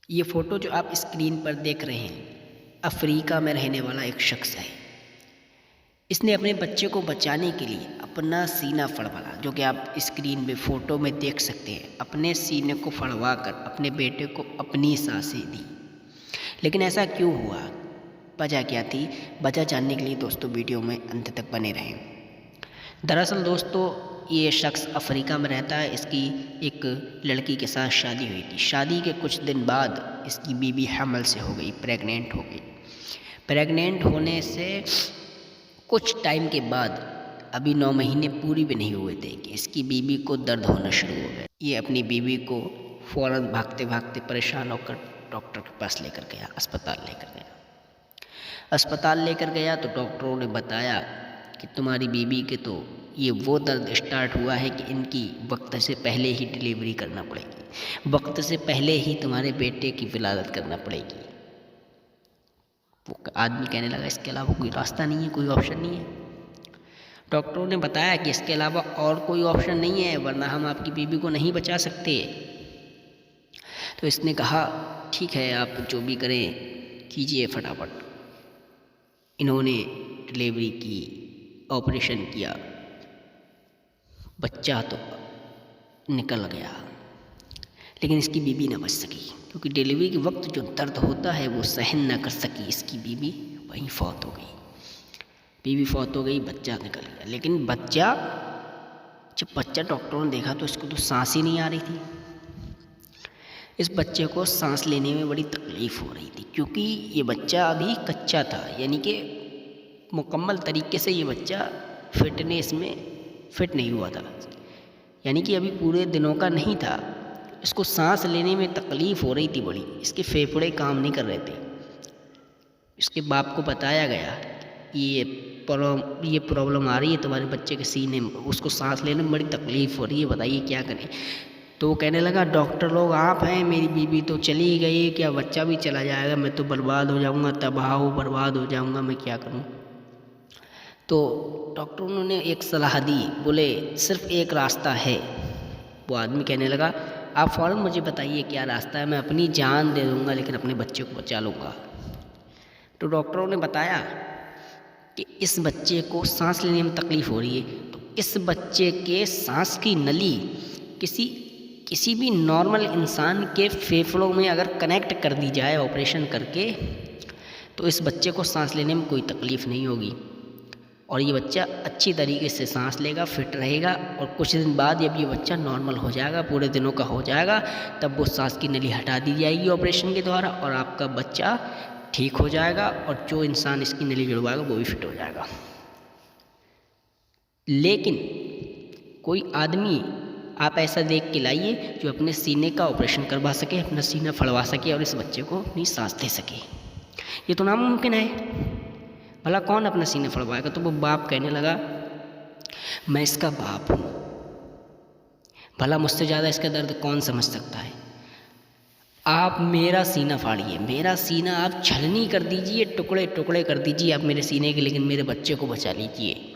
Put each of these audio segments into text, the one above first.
ये फ़ोटो जो आप स्क्रीन पर देख रहे हैं, अफ्रीका में रहने वाला एक शख्स है। इसने अपने बच्चे को बचाने के लिए अपना सीना फड़फड़ा, जो कि आप स्क्रीन में फ़ोटो में देख सकते हैं, अपने सीने को फड़वा कर अपने बेटे को अपनी सांसें दी। लेकिन ऐसा क्यों हुआ, वजह क्या थी? वजह जानने के लिए दोस्तों वीडियो में अंत तक बने रहें। दरअसल दोस्तों, ये शख्स अफ्रीका में रहता है। इसकी एक लड़की के साथ शादी हुई थी। शादी के कुछ दिन बाद इसकी बीवी हमल से हो गई, प्रेग्नेंट हो गई। प्रेग्नेंट होने से कुछ टाइम के बाद, अभी 9 महीने पूरी भी नहीं हुए थे, कि इसकी बीवी को दर्द होना शुरू हो गया। ये अपनी बीवी को फ़ौरन भागते भागते परेशान होकर डॉक्टर के पास लेकर गया, अस्पताल लेकर गया। अस्पताल लेकर गया तो डॉक्टरों ने बताया कि तुम्हारी बीवी के तो ये वो दर्द स्टार्ट हुआ है कि इनकी वक्त से पहले ही डिलीवरी करना पड़ेगी, वक्त से पहले ही तुम्हारे बेटे की विलादत करना पड़ेगी। वो आदमी कहने लगा इसके अलावा कोई रास्ता नहीं है, कोई ऑप्शन नहीं है। डॉक्टरों ने बताया कि इसके अलावा और कोई ऑप्शन नहीं है, वरना हम आपकी बीवी को नहीं बचा सकते। तो इसने कहा ठीक है, आप जो भी करें कीजिए फटाफट। इन्होंने डिलीवरी की, ऑपरेशन किया, बच्चा तो निकल गया, लेकिन इसकी बीवी न बच सकी, क्योंकि डिलीवरी के वक्त जो दर्द होता है वो सहन न कर सकी। इसकी बीवी वहीं फौत हो गई। बीवी फौत हो गई, बच्चा निकल गया। लेकिन जब बच्चा डॉक्टरों ने देखा तो इसको तो सांस ही नहीं आ रही थी। इस बच्चे को सांस लेने में बड़ी तकलीफ़ हो रही थी, क्योंकि ये बच्चा अभी कच्चा था, यानी कि मुकम्मल तरीके से ये बच्चा फिटनेस में फिट नहीं हुआ था, यानी कि अभी पूरे दिनों का नहीं था। इसको सांस लेने में तकलीफ़ हो रही थी बड़ी, इसके फेफड़े काम नहीं कर रहे थे। इसके बाप को बताया गया ये प्रॉब्लम आ रही है तुम्हारे बच्चे के सीने में, उसको सांस लेने में बड़ी तकलीफ़ हो रही है, बताइए क्या करें। तो वो कहने लगा डॉक्टर लोग आप हैं, मेरी बीवी तो चली गई, क्या बच्चा भी चला जाएगा? मैं तो बर्बाद हो जाऊंगा, तबाह बर्बाद हो जाऊंगा, मैं क्या करूं? तो डॉक्टरों ने एक सलाह दी, बोले सिर्फ एक रास्ता है। वो आदमी कहने लगा आप फ़ौरन मुझे बताइए क्या रास्ता है, मैं अपनी जान दे दूंगा लेकिन अपने बच्चे को बचा लूँगा। तो डॉक्टरों ने बताया कि इस बच्चे को सांस लेने में तकलीफ़ हो रही है, तो इस बच्चे के सांस की नली किसी भी नॉर्मल इंसान के फेफड़ों में अगर कनेक्ट कर दी जाए ऑपरेशन करके, तो इस बच्चे को सांस लेने में कोई तकलीफ़ नहीं होगी और ये बच्चा अच्छी तरीके से सांस लेगा, फिट रहेगा। और कुछ दिन बाद जब ये बच्चा नॉर्मल हो जाएगा, पूरे दिनों का हो जाएगा, तब वो सांस की नली हटा दी जाएगी ऑपरेशन के द्वारा और आपका बच्चा ठीक हो जाएगा और जो इंसान इसकी नली जुड़वाएगा वो भी फिट हो जाएगा। लेकिन कोई आदमी आप ऐसा देख के लाइए जो अपने सीने का ऑपरेशन करवा सके, अपना सीना फड़वा सके और इस बच्चे को अपनी सांस दे सके। ये तो नामुमकिन है, भला कौन अपना सीना फड़वाएगा? तो वो बाप कहने लगा मैं इसका बाप हूँ, भला मुझसे ज़्यादा इसका दर्द कौन समझ सकता है? आप मेरा सीना फाड़िए, मेरा सीना आप छलनी कर दीजिए, टुकड़े टुकड़े कर दीजिए आप मेरे सीने के, लेकिन मेरे बच्चे को बचा लीजिए।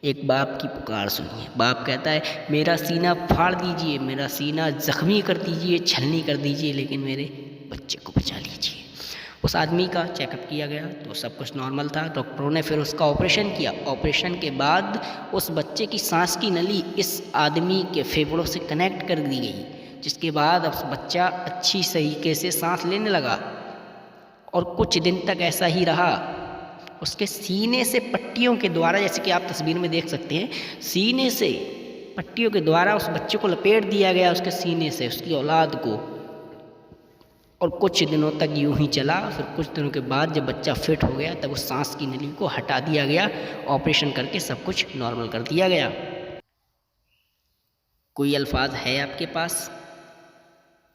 एक बाप की पुकार सुनिए। बाप कहता है मेरा सीना फाड़ दीजिए, मेरा सीना ज़ख्मी कर दीजिए, छलनी कर दीजिए, लेकिन मेरे बच्चे को बचा लीजिए। उस आदमी का चेकअप किया गया तो सब कुछ नॉर्मल था। डॉक्टरों ने फिर उसका ऑपरेशन किया। ऑपरेशन के बाद उस बच्चे की सांस की नली इस आदमी के फेफड़ों से कनेक्ट कर दी गई, जिसके बाद अब बच्चा अच्छी तरीके से सांस लेने लगा और कुछ दिन तक ऐसा ही रहा। उसके सीने से पट्टियों के द्वारा, जैसे कि आप तस्वीर में देख सकते हैं, सीने से पट्टियों के द्वारा उस बच्चे को लपेट दिया गया, उसके सीने से उसकी औलाद को, और कुछ दिनों तक यूं ही चला। फिर कुछ दिनों के बाद जब बच्चा फिट हो गया तब उस सांस की नली को हटा दिया गया, ऑपरेशन करके सब कुछ नॉर्मल कर दिया गया। कोई अल्फाज है आपके पास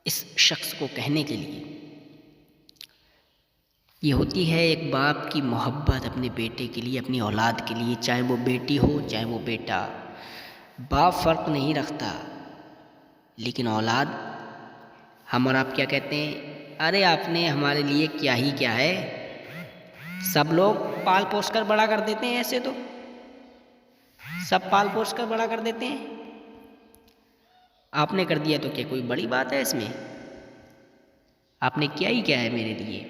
इस शख्स को कहने के लिए? ये होती है एक बाप की मोहब्बत अपने बेटे के लिए, अपनी औलाद के लिए, चाहे वो बेटी हो चाहे वो बेटा, बाप फ़र्क नहीं रखता। लेकिन औलाद, हम और आप क्या कहते हैं, अरे आपने हमारे लिए क्या ही क्या है, सब लोग पाल पोस कर बड़ा कर देते हैं, ऐसे तो सब पाल पोस कर बड़ा कर देते हैं, आपने कर दिया तो क्या कोई बड़ी बात है इसमें? आपने किया ही क्या है मेरे लिए।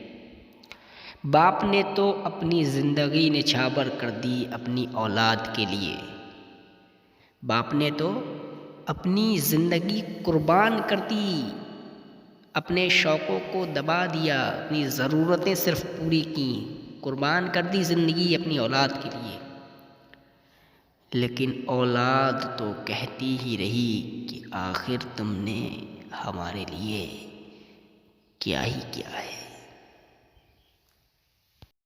बाप ने तो अपनी ज़िंदगी निछावर कर दी अपनी औलाद के लिए। बाप ने तो अपनी ज़िंदगी कुर्बान कर दी, अपने शौक़ों को दबा दिया, अपनी ज़रूरतें सिर्फ पूरी की, कुर्बान कर दी ज़िंदगी अपनी औलाद के लिए। लेकिन औलाद तो कहती ही रही कि आखिर तुमने हमारे लिए क्या ही किया है।